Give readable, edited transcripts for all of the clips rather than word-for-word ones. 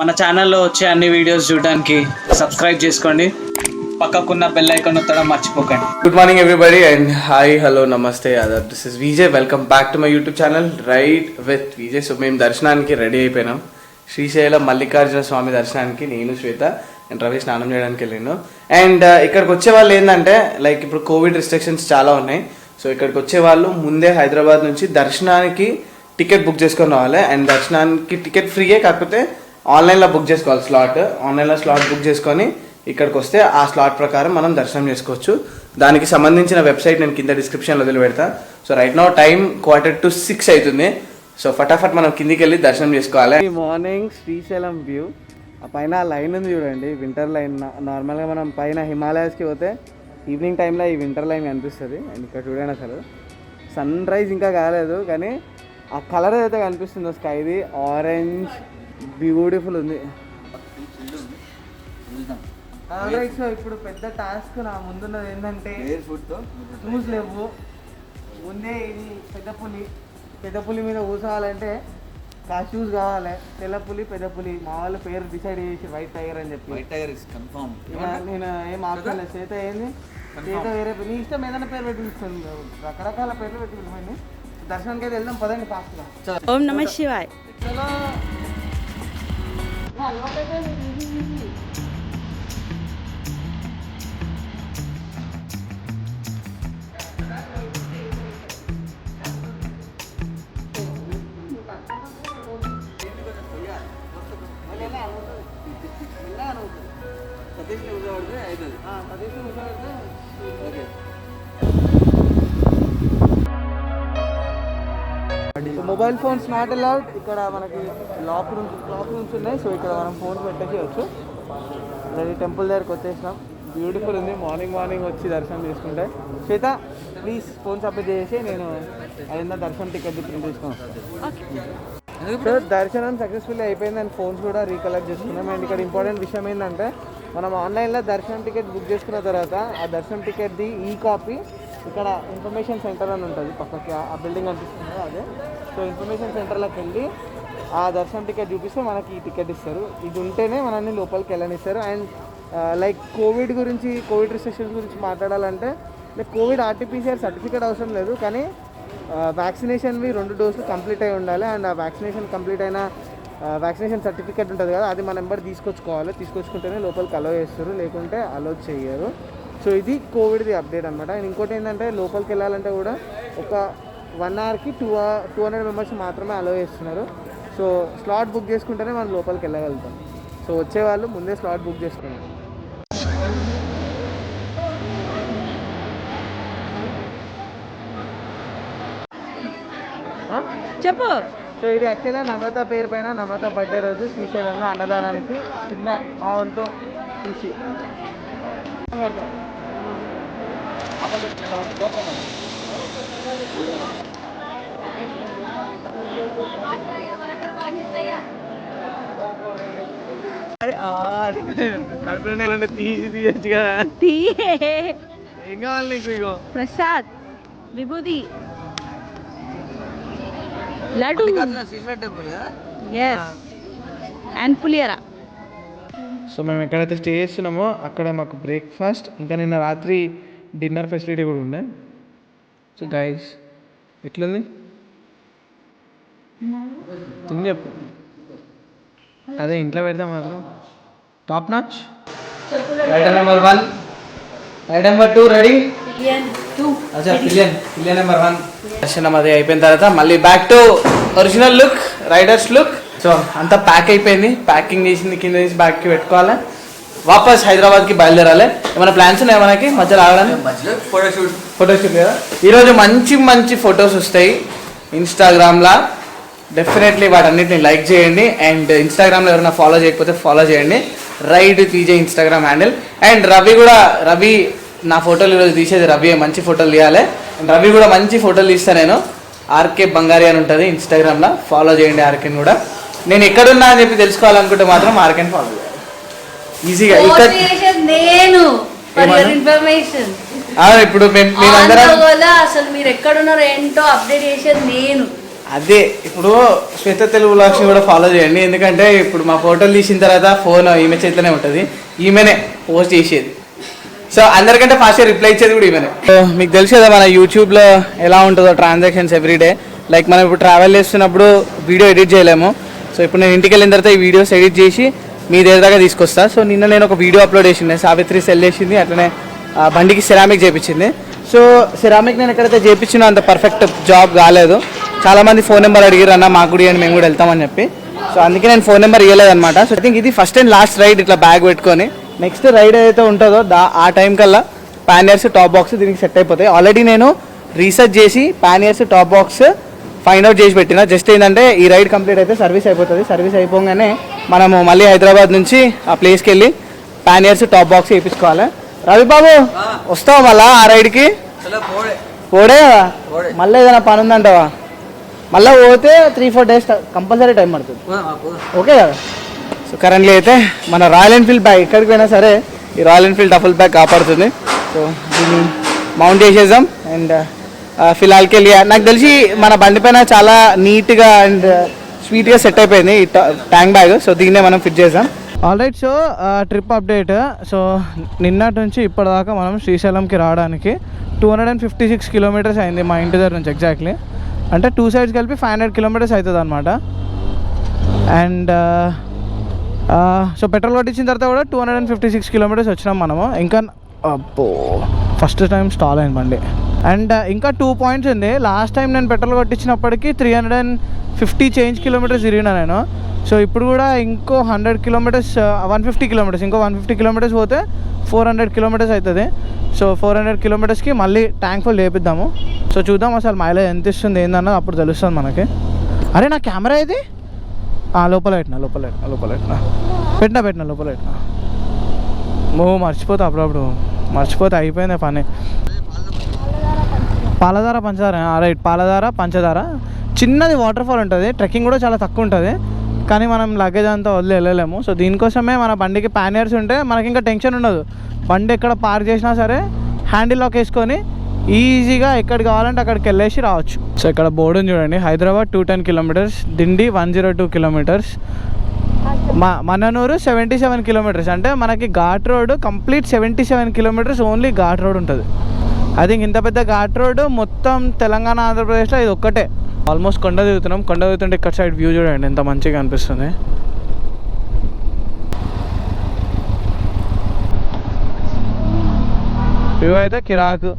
మన ఛానల్లో వచ్చే అన్ని వీడియోస్ చూడడానికి సబ్స్క్రైబ్ చేసుకోండి, పక్కకున్న బెల్ ఐకాన్ నొక్కడం మర్చిపోకండి. Good morning everybody and hi hello నమస్తే ఆదాబ్. This is Vijay. Welcome back to my YouTube channel ride with Vijay. So మేము దర్శనానికి రెడీ అయిపోయినాం. శ్రీశైలం మల్లికార్జున స్వామి దర్శనానికి నేను, శ్వేత అండ్ రవి స్నానం చేయడానికి వెళ్ళినాను. అండ్ ఇక్కడికి వచ్చే వాళ్ళు ఏంటంటే లైక్ ఇప్పుడు కోవిడ్ రిస్ట్రిక్షన్స్ చాలా ఉన్నాయి. సో ఇక్కడికి వచ్చే వాళ్ళు ముందే హైదరాబాద్ నుంచి దర్శనానికి టికెట్ బుక్ చేసుకొని రావాలి. అండ్ దర్శనానికి టికెట్ ఫ్రీయే, కాకపోతే ఆన్లైన్లో బుక్ చేసుకోవాలి. ఆన్లైన్లో స్లాట్ బుక్ చేసుకొని ఇక్కడికి వస్తే ఆ స్లాట్ ప్రకారం మనం దర్శనం చేసుకోవచ్చు. దానికి సంబంధించిన వెబ్సైట్ నేను కింద డిస్క్రిప్షన్లో వదిలిపెడతా. సో రైట్ నౌ టైం 5:45 అవుతుంది. సో ఫటాఫట్ మనం కిందికి వెళ్ళి దర్శనం చేసుకోవాలి. మార్నింగ్ శ్రీశైలం వ్యూ, ఆ పైన లైన్ ఉంది చూడండి, వింటర్ లైన్. నార్మల్గా మనం పైన హిమాలయాస్కి పోతే ఈవినింగ్ టైంలో ఈ వింటర్ లైన్ కనిపిస్తుంది. అండ్ ఇక్కడ చూడండి, అసలు సన్ రైజ్ ఇంకా కాలేదు కానీ ఆ కలర్ ఏదైతే కనిపిస్తుందో స్కైది ఆరెంజ్ బ్యూటిఫుల్ ఉంది. సో ఇప్పుడు పెద్ద టాస్క్ నా ముందున్నది ఏంటంటే షూస్ లేవు. ముందే ఇది పెద్ద పులి మీద కూర్చోవాలంటే షూస్ కావాలి. తెల్ల పులి, పెద్ద పులి, మా వాళ్ళు పేరు డిసైడ్ చేసి వైట్ టైగర్ అని చెప్పి. White tiger is confirm. నేను ఏం ఆపలేదు. చేత ఏంది, చేత వేరే నీ ఇష్టం ఏదైనా పేరు పెట్టి పిలుస్తుంది. రకరకాల పేర్లు పెట్టి పిలువండి. దర్శనానికి అయితే వెళ్దాం పదండి ఫాస్ట్గా. ఓం నమః Shivay. Mobile phones not allowed. ఇక్కడ మనకి లాక్ రూమ్స్ ఉన్నాయి. సో ఇక్కడ మనం ఫోన్స్ పెట్టేసేయచ్చు. ఆల్రెడీ టెంపుల్ దగ్గరకు వచ్చేసినాం. బ్యూటిఫుల్ ఉంది. మార్నింగ్ వచ్చి దర్శనం చేసుకుంటే. శ్వేత ప్లీజ్ ఫోన్ సబ్మిట్ చేసి నేను అయిందా దర్శనం టికెట్ ప్రింట్ తీసుకున్నాను. సో దర్శనం సక్సెస్ఫుల్లీ అయిపోయింది. అండ్ ఫోన్స్ కూడా రీకలెక్ట్ చేసుకున్నాం. అండ్ ఇక్కడ ఇంపార్టెంట్ విషయం ఏంటంటే మనం ఆన్లైన్లో దర్శనం టికెట్ బుక్ చేసుకున్న తర్వాత ఆ దర్శనం టికెట్ది ఈ కాపీ ఇక్కడ ఇన్ఫర్మేషన్ సెంటర్ అని ఉంటుంది పక్కకి, ఆ బిల్డింగ్ అనిపిస్తుంది అదే. సో ఇన్ఫర్మేషన్ సెంటర్లోకి వెళ్ళి ఆ దర్శనం టికెట్ చూపిస్తే మనకి ఈ టికెట్ ఇస్తారు. ఇది ఉంటేనే మనల్ని లోపలికి వెళ్ళనిస్తారు. అండ్ లైక్ కోవిడ్ రిస్ట్రిక్షన్స్ గురించి మాట్లాడాలంటే లైక్ కోవిడ్ ఆర్టీపీసీఆర్ సర్టిఫికేట్ అవసరం లేదు, కానీ వ్యాక్సినేషన్వి 2 డోసులు కంప్లీట్ అయి ఉండాలి. అండ్ ఆ వ్యాక్సినేషన్ కంప్లీట్ అయిన వ్యాక్సినేషన్ సర్టిఫికేట్ ఉంటుంది కదా, అది మన నెంబర్ తీసుకొచ్చుకుంటేనే లోపలికి అలో చేస్తారు, లేకుంటే అలో చేయరు. సో ఇది కోవిడ్ది అప్డేట్ అనమాట. అండ్ ఇంకోటి ఏంటంటే లోపలికి వెళ్ళాలంటే కూడా ఒక 1 అవర్కి 200 మెంబర్స్ మాత్రమే అలో చేస్తున్నారు. సో స్లాట్ బుక్ చేసుకుంటేనే మనం లోపలికి వెళ్ళగలుగుతాం. సో వచ్చేవాళ్ళు ముందే స్లాట్ బుక్ చేసుకున్నాం. చెప్పు. సో ఇది యాక్చువల్గా నమ్రత పేరు పైన నమ్రత బర్త్డే రోజు శ్రీశైలంలో అన్నదానానికి చిన్న మా వంతు చూసి తీయచ్చు కదా. ఏం కావాలి నీకు? ఇగో ప్రసాద్, విభూతి, లడ్డు అండ్ పులియరా. సో మేము ఎక్కడైతే స్టే చేస్తున్నామో అక్కడ మాకు బ్రేక్ఫాస్ట్ ఇంకా నిన్న రాత్రి డిన్నర్ ఫెసిలిటీ కూడా ఉండే. సో గైస్ ఎట్లుంది తిని చెప్పు. అదే ఇంట్లో పెడతాం మాత్రం top notch. Item number 1, item number 2 ready. Pillion number 1 దర్శనం అది అయిపోయిన తర్వాత మళ్ళీ back to original look, riders look. So అంతా ప్యాక్ అయిపోయింది. ప్యాకింగ్ చేసింది కింద తీసి బ్యాగ్కి పెట్టుకోవాలి. వాపస్ హైదరాబాద్కి బయలుదేరాలి. ఏమైనా ప్లాన్స్ ఉన్నాయా మనకి మధ్యలో రావడానికి? ఫోటోషూట్ కదా. ఈరోజు మంచి ఫొటోస్ వస్తాయి ఇన్స్టాగ్రామ్లో. డెఫినెట్లీ వాటన్నిటిని లైక్ చేయండి. అండ్ ఇన్స్టాగ్రామ్లో ఎవరైనా ఫాలో చేయకపోతే ఫాలో చేయండి. Ride Vijay Instagram handle. And Ravi నా ఫోటోలు ఈరోజు తీసేది రవి, మంచి ఫోటోలు తీయాలి. రవి కూడా మంచి ఫోటోలు తీస్తాను నేను. ఆర్కే బంగారి అని ఉంటుంది ఇన్స్టాగ్రామ్లో, ఫాలో చేయండి ఆర్కేని కూడా. నేను ఎక్కడున్నా అని చెప్పి తెలుసుకోవాలనుకుంటే మాత్రం ఆర్కేని ఫాలో చేయాలి ఈజీగా. ఇప్పుడు మేమందరం అసలు మీరు ఎక్కడున్నారో ఏంటో అప్డేట్ చేసేది నేను. అదే ఇప్పుడు శ్వేత తెలుగు వ్లాగ్స్ కూడా ఫాలో చేయండి, ఎందుకంటే ఇప్పుడు మా ఫోటోలు తీసిన తర్వాత ఫోన్ ఈమె చేతిలోనే ఉంటుంది, ఈమెనే పోస్ట్ చేసేది. సో అందరికంటే ఫాస్ట్గా రిప్లై ఇచ్చేది కూడా ఈమెనే. సో మీకు తెలుసు కదా మన యూట్యూబ్లో ఎలా ఉంటుందో ట్రాన్సాక్షన్స్ ఎవ్రీడే. లైక్ మనం ఇప్పుడు ట్రావెల్ చేస్తున్నప్పుడు వీడియో ఎడిట్ చేయలేము. సో ఇప్పుడు నేను ఇంటికి వెళ్ళిన తర్వాత ఈ వీడియోస్ ఎడిట్ చేసి మీ దగ్గర దాకా తీసుకొస్తా. సో నిన్న నేను ఒక వీడియో అప్లోడ్ చేసింది, సావిత్రి సెల్ చేసింది, అట్లనే బండికి సెరామిక్ చేయించింది. సో సెరామిక్ నేను ఎక్కడైతే చేయించినా అంత పర్ఫెక్ట్ జాబ్ కాలేదు. చాలామంది ఫోన్ నెంబర్ అడిగారు, అన్న మాకు కూడా ఇవ్వండి మేము కూడా వెళ్తామని చెప్పి. సో అందుకే నేను ఫోన్ నెంబర్ ఇవ్వలేదు అనమాట. సో ఐ థింక్ ఇది ఫస్ట్ అండ్ లాస్ట్ రైడ్ ఇట్లా బ్యాగ్ పెట్టుకొని. నెక్స్ట్ రైడ్ ఏదైతే ఉంటుందో ఆ టైం కల్లా పానియర్స్ టాప్ బాక్స్ దీనికి సెట్ అయిపోతాయి. ఆల్రెడీ నేను రీసెర్చ్ చేసి panniers top box find out చేసి పెట్టిన. జస్ట్ ఏంటంటే ఈ రైడ్ కంప్లీట్ అయితే సర్వీస్ అయిపోతుంది. సర్వీస్ అయిపోగానే మనము మళ్ళీ హైదరాబాద్ నుంచి ఆ ప్లేస్కి వెళ్ళి పానియర్స్ టాప్ బాక్స్ వేయించుకోవాలి. రవి బాబు వస్తావా మళ్ళా ఆ రైడ్కి? పోడే కదా, మళ్ళీ ఏదైనా పని ఉందంటావా? మళ్ళీ పోతే 3-4 days కంపల్సరీ టైం పడుతుంది. ఓకే కదా. సో కరెంట్లీ అయితే మన రాయల్ ఎన్ఫీల్డ్ బ్యాగ్ ఎక్కడికి పోయినా సరే ఈ రాయల్ ఎన్ఫీల్డ్ డబుల్ బ్యాగ్ కాపాడుతుంది. సో దీన్ని మౌంట్ చేసేద్దాం. అండ్ ఫిలాల్కి వెళ్ళి నాకు తెలిసి మన బండి పైన చాలా నీట్గా అండ్ స్వీట్గా సెట్ అయిపోయింది ఈ ట్యాంక్ బ్యాగ్. సో దీన్నే మనం ఫిట్ చేద్దాం. Alright. So trip update. So నిన్నటి నుంచి ఇప్పటిదాకా మనం శ్రీశైలంకి రావడానికి 256 kilometers అయింది మా ఇంటి దగ్గర నుంచి. ఎగ్జాక్ట్లీ అంటే 2 sides కలిపి 500 kilometers అవుతుంది అనమాట. అండ్ సో పెట్రోల్ కొట్టించిన తర్వాత కూడా 256 kilometers వచ్చినాం మనము. ఇంకా అబ్బో ఫస్ట్ టైం స్టాల్ అయింది బండి. అండ్ ఇంకా 2 points ఉంది. లాస్ట్ టైం నేను పెట్రోల్ కొట్టించినప్పటికీ 350 change kilometers తిరిగినా నేను. సో ఇప్పుడు కూడా ఇంకో 100 kilometers 150 kilometers ఇంకో 150 kilometers పోతే 400 kilometers అవుతుంది. సో 400 kilometersకి మళ్ళీ ట్యాంక్ ఫుల్ చేపిద్దాము. సో చూద్దాం అసలు మైలేజ్ ఎంత ఇస్తుంది ఏందన్నది అప్పుడు తెలుస్తుంది మనకి. అరే నా కెమెరా ఇది లోపల పెట్టినా లోపల పెట్టినా మర్చిపోతా అప్పుడప్పుడు మర్చిపోతే అయిపోయింది పని. పాలధార పంచదార, రైట్, పాలధార పంచదార. చిన్నది వాటర్ ఫాల్ ఉంటుంది, ట్రెక్కింగ్ కూడా చాలా తక్కువ ఉంటుంది, కానీ మనం లగేజ్ అంతా వదిలి వెళ్ళలేము. సో దీనికోసమే మన బండికి పానియర్స్ ఉంటే మనకి ఇంకా టెన్షన్ ఉండదు. బండి ఎక్కడ పార్క్ చేసినా సరే హ్యాండిల్ లాక్ వేసుకొని ఈజీగా ఎక్కడికి కావాలంటే అక్కడికి వెళ్ళేసి రావచ్చు. సో ఇక్కడ బోర్డుని చూడండి, Hyderabad 210 kilometers, Dindi 102 kilometers, Mananur 77 kilometers. అంటే మనకి ghat road complete 77 kilometers only ghat road ఉంటుంది. ఐ థింక్ ఇంత పెద్ద ఘాట్ రోడ్ మొత్తం తెలంగాణ ఆంధ్రప్రదేశ్లో ఇది ఒక్కటే. ఆల్మోస్ట్ కొండ దిగుతున్నాం. కొండ దిగుతుంటే ఇక్కడ సైడ్ వ్యూ చూడండి ఎంత మంచిగా అనిపిస్తుంది. వ్యూ అయితే కిరాకు.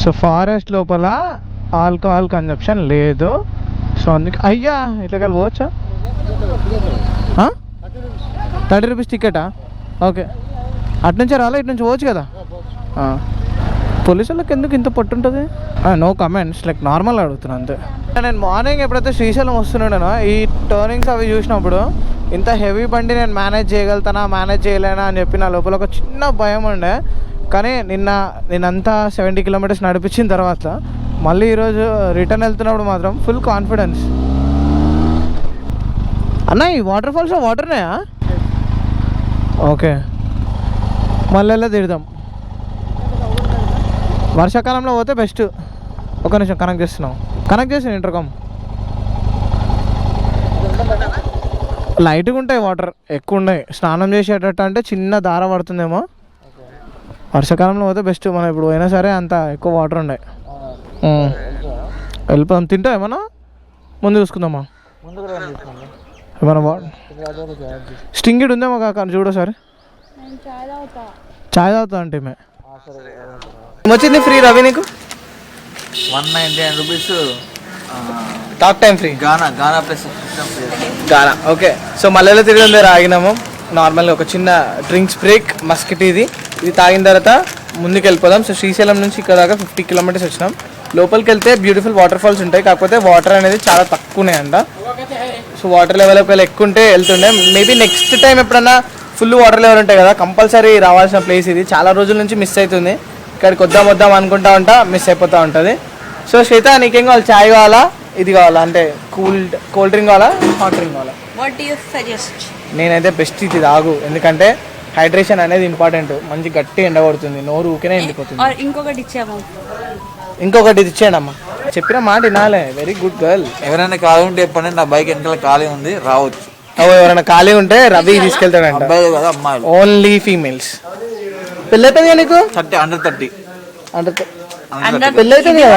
సో ఫారెస్ట్ లోపల ఆల్కహాల్ కన్జంప్షన్ లేదు. సో అందుకే అయ్యా ఇట్లా కలిసి పోవచ్చా? 30 rupees టికెటా? ఓకే, అట్నుంచే రాలే, ఇటు నుంచి పోవచ్చు కదా. పోలీసు వాళ్ళకి ఎందుకు ఇంత పట్టుంటుంది? నో కమెంట్స్, లైక్ నార్మల్ అడుగుతున్నాను అంతే. నేను మార్నింగ్ ఎప్పుడైతే శ్రీశైలం వస్తున్నానో ఈ టర్నింగ్స్ అవి చూసినప్పుడు ఇంత హెవీ బండి నేను మేనేజ్ చేయలేనా అని చెప్పి నా లోపల ఒక చిన్న భయం ఉండే. కానీ నిన్నంతా 70 kilometers నడిపించిన తర్వాత మళ్ళీ ఈరోజు రిటర్న్ వెళ్తున్నప్పుడు మాత్రం ఫుల్ కాన్ఫిడెన్స్. అన్న ఈ వాటర్ ఫాల్స్ వాటర్నేయా? ఓకే, మళ్ళీ తిడదాం. వర్షాకాలంలో పోతే బెస్ట్. ఒక నిమిషం కనెక్ట్ చేసి ఇంటర్కామ్. లైట్గా ఉంటాయి వాటర్, ఎక్కువ ఉన్నాయి. స్నానం చేసేటట్టు అంటే చిన్న దార పడుతుందేమో. వర్షాకాలంలో పోతే బెస్ట్. మనం ఇప్పుడు పోయినా సరే అంత ఎక్కువ వాటర్ ఉన్నాయి. వెళ్ళిపోదాం. తింటా ఏమన్నా ముందు చూసుకుందామా? ఏమన్నా స్టింగిడ్ ఉందేమో కాక చూడ సార్. చాయ్ తాగుతా అంటే వచ్చింది ఫ్రీ రవి నీకు 199 రూపీస్ టాక్ టైం ఫ్రీ. గానా ప్లస్ గానా. ఓకే, సో మల్లెల తిరిగి దగ్గర ఆగినాము. నార్మల్గా ఒక చిన్న డ్రింక్స్ బ్రేక్ మస్కిట్ ఇది తాగిన తర్వాత ముందుకు వెళ్ళిపోదాం. సో శ్రీశైలం నుంచి ఇక్కడ దాకా 50 కిలోమీటర్స్ వచ్చినాం. లోపలికి వెళ్తే బ్యూటిఫుల్ వాటర్ ఫాల్స్ ఉంటాయి, కాకపోతే వాటర్ అనేది చాలా తక్కువ ఉన్నాయంట. సో వాటర్ లెవెల్ ఒకవేళ ఎక్కువ ఉంటే వెళ్తుండే. మేబీ నెక్స్ట్ టైం ఎప్పుడన్నా ఫుల్ వాటర్ లెవెల్ ఉంటాయి కదా, కంపల్సరీ రావాల్సిన ప్లేస్ ఇది. చాలా రోజుల నుంచి మిస్ అవుతుంది. ఇక్కడికి వద్దాం అనుకుంటా మిస్ అయిపోతూ ఉంటుంది. సో శ్వేత నీకేం కావాలి? చాయ్ కావాలా, ఇది కావాలా? అంటే కోల్డ్ డ్రింక్ కావాలా, హాట్ డ్రింక్ కావాలా? నేనైతే బెస్ట్ ఇది తాగు, ఎందుకంటే హైడ్రేషన్ అనేది ఇంపార్టెంట్. మంచి గట్టి ఎండ కొడుతుంది, నోరు ఊరికే ఎండిపోతుంది. ఇంకొకటి ఇచ్చేయండి అమ్మా, చెప్పిన మాట వినాలే. Very good girl. ఎవరైనా ఖాళీ ఉంటే చెప్పండి, నా బైక్ వెనకాల ఖాళీ ఉంది, రావచ్చు. ఎవరైనా ఖాళీ ఉంటే రవి తీసుకెళ్తాడంట. అబ్బాయి కదా, అమ్మాయిలు ఓన్లీ ఫీమేల్స్. పెళ్ళైతుంది నీకు? 30 అండర్ 30 పెళ్ళైతుంది కదా.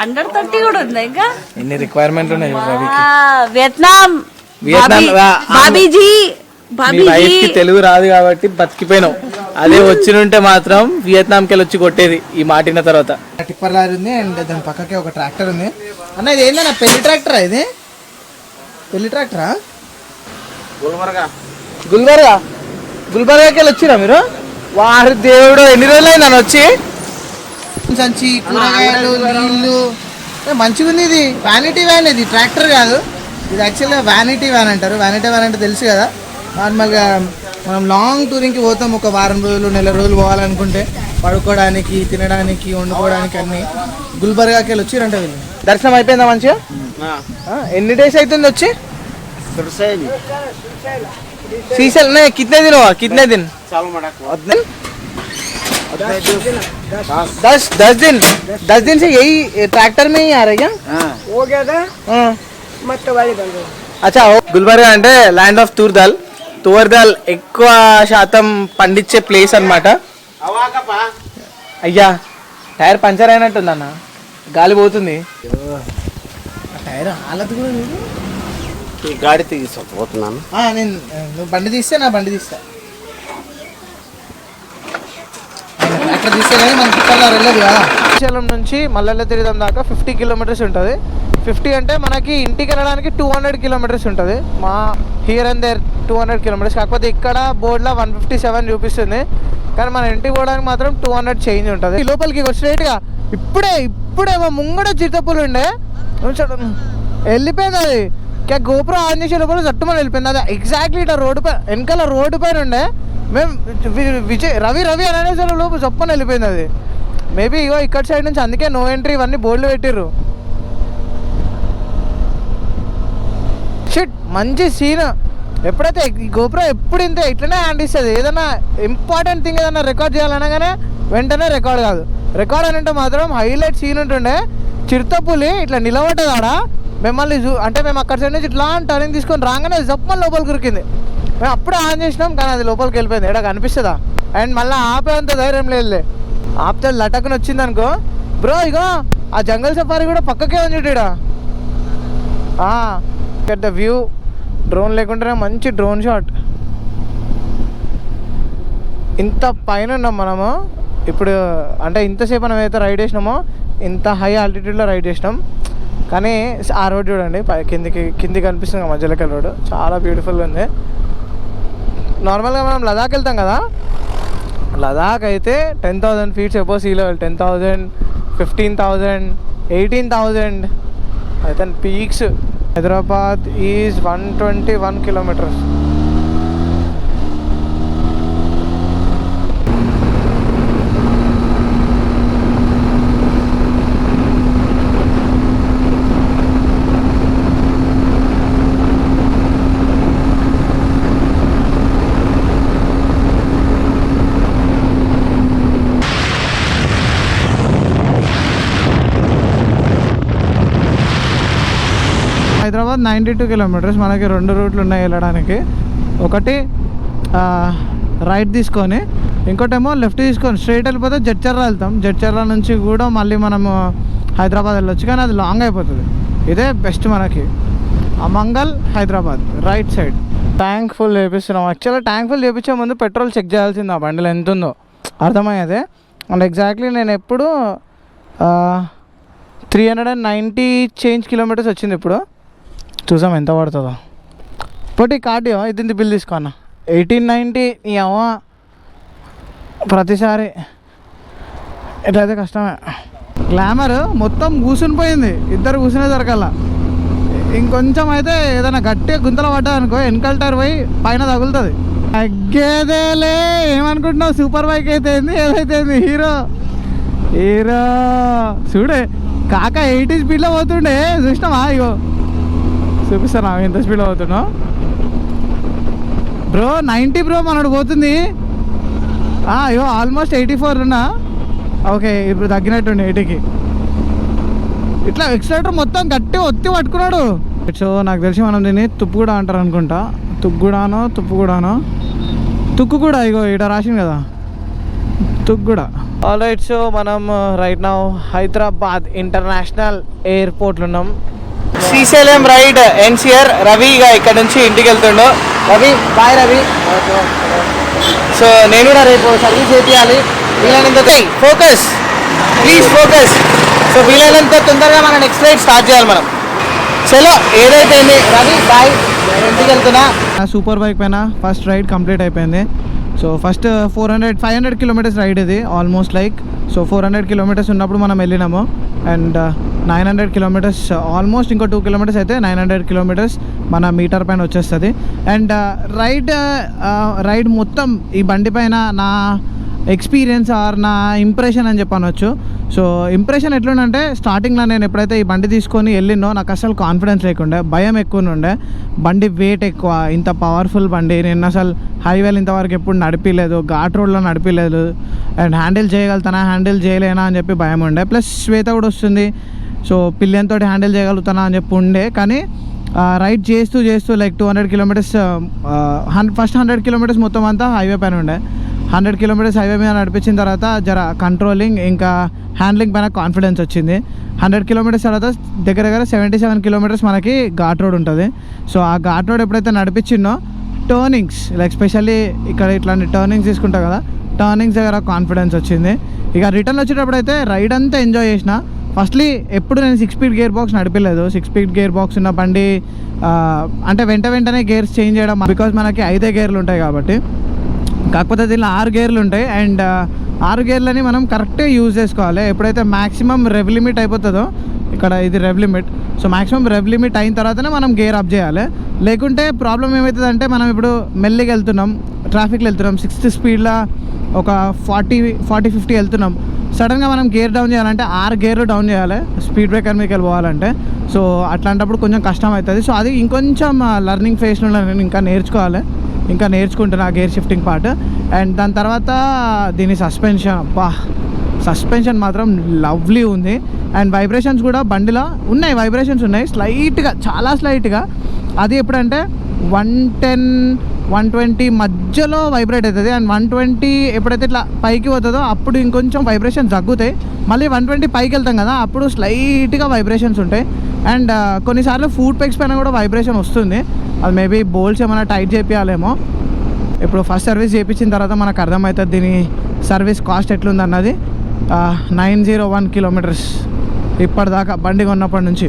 అండర్ 30 కూడా ఉందా ఇంకా? ఎన్ని రిక్వైర్మెంట్ ఉన్నాయి రవికి. వియత్నాం వైఫ్ కి తెలుగు రాదు కాబట్టి బతికిపోయినావు. అదే వచ్చినుంటే మాత్రం వియత్నాంకి వెళ్ళి వచ్చి కొట్టేది ఈ మాటిన తర్వాత. టిప్పర్ లారీ ఉంది అండ్ దాని పక్కకే ఒక ట్రాక్టర్ ఉంది. అన్న ఇది ఏందన్న పెళ్లి ట్రాక్టరా? ఇది పెళ్లి ట్రాక్టరా? గుల్బర్గాకి వెళ్ళి వచ్చిరా మీరు? వారి దేవుడు, ఎన్ని రోజులు అయింది నన్ను వచ్చి. సంచి కూరగాయలు నీళ్ళు మంచిగా ఉంది. ఇది వ్యానిటీ వ్యాన్, ఇది ట్రాక్టర్ కాదు. ఇది యాక్చువల్గా వ్యానిటీ వ్యాన్ అంటారు. వ్యానిటీ వ్యాన్ అంటే తెలుసు కదా, నార్మల్గా మనం లాంగ్ టూరింగ్కి పోతాం. ఒక వారం రోజులు, నెల రోజులు పోవాలనుకుంటే పడుకోవడానికి, తినడానికి, వండుకోవడానికి అన్ని గుల్బర్గాకి వెళ్ళి వచ్చిరంట వీళ్ళు. దర్శనం అయిపోయిందా మంచిగా? ఎన్ని డేస్ అవుతుంది వచ్చి? శ్రీశైలం कितने दिन हुआ? कितने दिन? 10 दिन से यही ट्रैक्टर में ही आ रहे क्या? हो गया था अच्छा. గుల్బర్గా అంటే ల్యాండ్ ఆఫ్ తూర్దాల్. తూర్దాల్ ఎక్కువ శాతం పండించే ప్లేస్ అన్నమాట. అయ్యా టైర్ పంచర్ అయినట్టుంది అన్న, గాలి పోతుంది. టైర్ హాలత్ కూడా గాడి తీసుకుపోతున్నాను. నేను నువ్వు బండి తీస్తే నా బండి తీస్తా. అక్కడ తీస్తే కానీ మన చుట్టాలు వెళ్ళదు కదా. శ్రీశైలం నుంచి మల్లెల తిరిగం దాకా 50 కిలోమీటర్స్ ఉంటుంది. 50 అంటే మనకి ఇంటికి వెళ్ళడానికి 200 కిలోమీటర్స్ ఉంటుంది. మా హియర్ అండ్ దేర్ 200 కిలోమీటర్స్. కాకపోతే ఇక్కడ బోర్డులో 157 చూపిస్తుంది, కానీ మన ఇంటికి పోవడానికి మాత్రం 200 చేంజ్ ఉంటుంది. ఈ లోపలికి స్ట్రైట్గా ఇప్పుడే మా ముంగడ చిరుతపులు ఉండే వెళ్ళిపోయింది. అది గోపురం ఆన్ చేసే లోపల చట్టుమని వెళ్ళిపోయింది. అది ఎగ్జాక్ట్లీ ఇట్లా రోడ్డు పై వెనకాల రోడ్డు పైన ఉండే. మేము రవి అనేసే లోపు చప్పని వెళ్ళిపోయింది అది. మేబీ ఇగో ఇక్కడ సైడ్ నుంచి అందుకే నో ఎంట్రీ ఇవన్నీ బోర్డులు పెట్టిర్రు. షిట్ మంచి సీన్. ఎప్పుడైతే ఈ గోపురం ఎప్పుడు ఇంతే ఇట్లనే హ్యాండ్ ఇస్తుంది. ఏదైనా ఇంపార్టెంట్ థింగ్ ఏదైనా రికార్డ్ చేయాలనగానే వెంటనే రికార్డ్ కాదు. రికార్డ్ అని అంటే మాత్రం హైలైట్ సీన్ ఉంటుండే. చిరుతపులి ఇట్లా నిలబడ్డది ఆడ. మిమ్మల్ని అంటే మేము అక్కడ సైడ్ నుంచి ఇట్లా టర్నింగ్ తీసుకొని రాగానే జప్పని లోపలికి ఉరికింది. మేము అప్పుడే ఆన్ చేసినాం, కానీ అది లోపలికి వెళ్ళిపోయింది. ఎక్కడ కనిపిస్తుందా? అండ్ మళ్ళీ ఆపేంత ధైర్యం లేదులే. ఆపితే లటకుని వచ్చింది అనుకో బ్రో. ఇగో ఆ జంగల్ సఫారీ కూడా పక్కకే ఉంది చూడ. ద వ్యూ డ్రోన్ లేకుంటేనే మంచి డ్రోన్ షాట్. ఇంత పైన ఉన్నాం మనము ఇప్పుడు. అంటే ఇంతసేపు మనం ఏదైతే రైడ్ చేసినామో ఇంత హై ఆల్టిట్యూడ్లో రైడ్ చేసినాం. కానీ ఆ రోడ్ చూడండి, కిందికి కనిపిస్తుంది మధ్యలోకి రోడ్. చాలా బ్యూటిఫుల్గా ఉంది. నార్మల్గా మనం లదాఖ్ వెళ్తాం కదా, లదాఖ్ అయితే 10,000 ఫీట్స్ అబోవ్ సీ లెవెల్. 10,000, 15,000, 18,000 అయితే peaks. Hyderabad is 121 kilometres. Hyderabad 92 kilometres. మనకి 2 రూట్లు ఉన్నాయి వెళ్ళడానికి. ఒకటి రైట్ తీసుకొని, ఇంకోటేమో లెఫ్ట్ తీసుకొని స్ట్రైట్ వెళ్ళిపోతే జడ్చర్ల వెళ్తాం. జడ్చర్ల నుంచి కూడా మళ్ళీ మనము హైదరాబాద్ వెళ్ళొచ్చు, కానీ అది లాంగ్ అయిపోతుంది. ఇదే బెస్ట్ మనకి. Amangal Hyderabad right side. Tank full చేపిస్తున్నాం. యాక్చువల్గా ట్యాంక్ ఫుల్ చేయించే ముందు పెట్రోల్ చెక్ చేయాల్సింది, ఆ బండిలో ఎంత ఉందో అర్థమయ్యేదే. అండ్ ఎగ్జాక్ట్లీ నేను ఎప్పుడు 390 చేంజ్ కిలోమీటర్స్ వచ్చింది. ఇప్పుడు చూసాం ఎంత పడుతుందో. ఇప్పుడు కార్డియో ఇది బిల్ తీసుకున్నా 1890. అవ్వ ప్రతిసారి ఇట్లయితే కష్టమే. గ్లామర్ మొత్తం కూర్చుని పోయింది, ఇద్దరు కూర్చునే దొరకాల. ఇంకొంచెం అయితే ఏదైనా గట్టిగా గుంతలు పడ్డా అనుకో వెనకాల టైర్ పోయి పైన తగులుతుంది. తగ్గేదేలే, ఏమనుకుంటున్నావు? సూపర్ బైక్ అయితే ఏదైతే హీరో చూడే కాక 80 స్పీడ్లో పోతుండే, చూసినావా? ఇగో చూపిస్తాను ఎంత స్పీడ్లో పోతున్నావు బ్రో. 90 బ్రో మనడు పోతుంది. ఇగో ఆల్మోస్ట్ 84 ఉన్నా. ఓకే ఇప్పుడు తగ్గినట్టుండి 80కి. ఇట్లా ఎక్సలేటర్ మొత్తం గట్టి ఒత్తి పట్టుకున్నాడు. సో నాకు తెలిసి మనం దీన్ని తుప్పుగూడ అంటారు అనుకుంటా. తుక్కుగూడానో తుక్కుగూడ. ఇగో ఇక్కడ రాసింది కదా తుక్కుగూడ. ఆల్రైట్, సో మనం రైట్ నౌ హైదరాబాద్ ఇంటర్నేషనల్ ఎయిర్పోర్ట్లో ఉన్నాం. Srisailam ride NCR. రవి ఇక ఇక్కడ నుంచి ఇంటికి వెళ్తుండో. రవి బాయ్ రవి. సో నేను కూడా రేపు సర్వీస్ చేయాలి. వీలైనంత ఫోకస్, ప్లీజ్ ఫోకస్. సో వీలైనంత తొందరగా మన నెక్స్ట్ రైడ్ స్టార్ట్ చేయాలి మనం. చలో ఏదైతే రవి బాయ్, ఇంటికి వెళ్తున్నా. సూపర్ బైక్ పైన ఫస్ట్ రైడ్ కంప్లీట్ అయిపోయింది. సో ఫస్ట్ 500 కిలోమీటర్స్ రైడ్ ఇది ఆల్మోస్ట్ లైక్. సో 400 కిలోమీటర్స్ ఉన్నప్పుడు మనం వెళ్ళినాము. అండ్ 900 కిలోమీటర్స్ ఆల్మోస్ట్ ఇంకో 2 కిలోమీటర్స్ అయితే 900 కిలోమీటర్స్ మన మీటర్ పైన వచ్చేస్తుంది. అండ్ రైడ్ మొత్తం ఈ బండి పైన నా ఎక్స్పీరియన్స్ ఆర్ నా ఇంప్రెషన్ అని చెప్పనవచ్చు. సో ఇంప్రెషన్ ఎట్లుందంటే, స్టార్టింగ్లో నేను ఎప్పుడైతే ఈ బండి తీసుకొని వెళ్ళినో నాకు అసలు కాన్ఫిడెన్స్ లేకుండే, భయం ఎక్కువ ఉండే. బండి వెయిట్ ఎక్కువ, ఇంత పవర్ఫుల్ బండి నేను అసలు హైవేలు ఇంతవరకు ఎప్పుడు నడిపిలేదు, ఘాట్ రోడ్లో నడిపిలేదు. అండ్ హ్యాండిల్ చేయలేనా అని చెప్పి భయం ఉండే. ప్లస్ శ్వేత కూడా వస్తుంది, సో పిల్లలతో హ్యాండిల్ చేయగలుగుతానా అని చెప్పి ఉండే. కానీ రైడ్ చేస్తూ లైక్ 200 కిలోమీటర్స్ ఫస్ట్ 100 కిలోమీటర్స్ మొత్తం అంతా హైవే పైన ఉండే. 100 కిలోమీటర్స్ హైవే మీద నడిపించిన తర్వాత జర కంట్రోలింగ్ ఇంకా హ్యాండ్లింగ్ పైన కాన్ఫిడెన్స్ వచ్చింది. 100 కిలోమీటర్స్ తర్వాత దగ్గర 77 కిలోమీటర్స్ మనకి ఘాట్ రోడ్ ఉంటుంది. సో ఆ ఘాట్ రోడ్ ఎప్పుడైతే నడిపించిందో టర్నింగ్స్ లైక్ స్పెషల్లీ ఇక్కడ ఇట్లాంటి టర్నింగ్స్ తీసుకుంటా కదా, టర్నింగ్స్ దగ్గర కాన్ఫిడెన్స్ వచ్చింది. ఇక రిటర్న్ వచ్చేటప్పుడు అయితే రైడ్ అంతా ఎంజాయ్ చేసిన. ఫస్ట్లీ ఎప్పుడు నేను 6 స్పీడ్ గేర్ బాక్స్ నడిపలేదు. 6 స్పీడ్ గేర్ బాక్స్ ఉన్న బండి అంటే వెంటనే గేర్స్ చేంజ్ చేయడం, బికాజ్ మనకి 5 గేర్లు ఉంటాయి కాబట్టి. కాకపోతే దీనిలో 6 గేర్లు ఉంటాయి. అండ్ 6 గేర్లని మనం కరెక్ట్గా యూజ్ చేసుకోవాలి. ఎప్పుడైతే మ్యాక్సిమం రెవ్ లిమిట్ అయిపోతుందో, ఇక్కడ ఇది rev limit, so maximum rev limit అయిన తర్వాతనే మనం గేర్ అప్ చేయాలి. లేకుంటే ప్రాబ్లం ఏమవుతుందంటే, మనం ఇప్పుడు మెల్లిగా వెళ్తున్నాం, ట్రాఫిక్లో వెళ్తున్నాం, 60 స్పీడ్లో ఒక 40-50 వెళ్తున్నాం. సడన్గా మనం గేర్ డౌన్ చేయాలంటే 6 గేర్లు డౌన్ చేయాలి స్పీడ్ బ్రేకర్ మీకు పోవాలంటే. సో అట్లాంటప్పుడు కొంచెం కష్టం అవుతుంది. సో అది ఇంకొంచెం లర్నింగ్ ఫేజ్లో నేను ఇంకా నేర్చుకుంటున్నా గేర్ షిఫ్టింగ్ పార్ట్. అండ్ దాని తర్వాత దీని సస్పెన్షన్ మాత్రం లవ్లీ ఉంది. అండ్ వైబ్రేషన్స్ కూడా బండిలో ఉన్నాయి, వైబ్రేషన్స్ ఉన్నాయి స్లైట్గా, చాలా స్లైట్గా. అది ఎప్పుడంటే 110-120 మధ్యలో వైబ్రేట్ అవుతుంది. అండ్ 120 ఎప్పుడైతే ఇట్లా పైకి పోతుందో అప్పుడు ఇంకొంచెం వైబ్రేషన్స్ తగ్గుతాయి. మళ్ళీ 120 పైకి వెళ్తాం కదా, అప్పుడు స్లైట్గా వైబ్రేషన్స్ ఉంటాయి. అండ్ కొన్నిసార్లు ఫుడ్ పెక్స్ పైన కూడా వైబ్రేషన్ వస్తుంది. అది మేబీ బోల్ట్స్ ఏమైనా టైట్ చేపియాలేమో. ఇప్పుడు ఫస్ట్ సర్వీస్ చేయించిన తర్వాత మనకు అర్థమవుతుంది దీని సర్వీస్ కాస్ట్ ఎట్లుందన్నది. 901 కిలోమీటర్స్ ఇప్పటిదాకా బండి కొన్నప్పటి నుంచి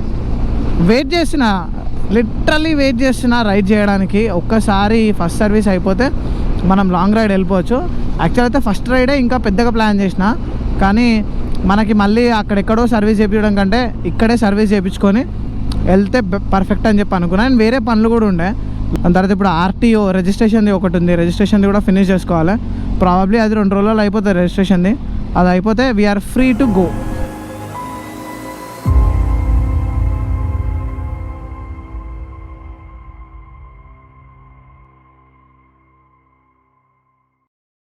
లిటరల్లీ వెయిట్ చేస్తున్నా రైడ్ చేయడానికి. ఒక్కసారి ఫస్ట్ సర్వీస్ అయిపోతే మనం లాంగ్ రైడ్ వెళ్ళిపోవచ్చు. యాక్చువల్ అయితే ఫస్ట్ రైడే ఇంకా పెద్దగా ప్లాన్ చేసిన, కానీ మనకి మళ్ళీ అక్కడెక్కడో సర్వీస్ చేయించడం కంటే ఇక్కడే సర్వీస్ చేయించుకొని వెళ్తే పర్ఫెక్ట్ అని చెప్పి అనుకున్నాను. అండ్ వేరే పనులు కూడా ఉండే. దాని తర్వాత ఇప్పుడు ఆర్టీఓ రిజిస్ట్రేషన్ది ఒకటి ఉంది, రిజిస్ట్రేషన్ది కూడా ఫినిష్ చేసుకోవాలి. ప్రాబబ్లీ అది 2 రోజుల్లో అయిపోతుంది రిజిస్ట్రేషన్ది. అది అయిపోతే వీఆర్ ఫ్రీ టు గో.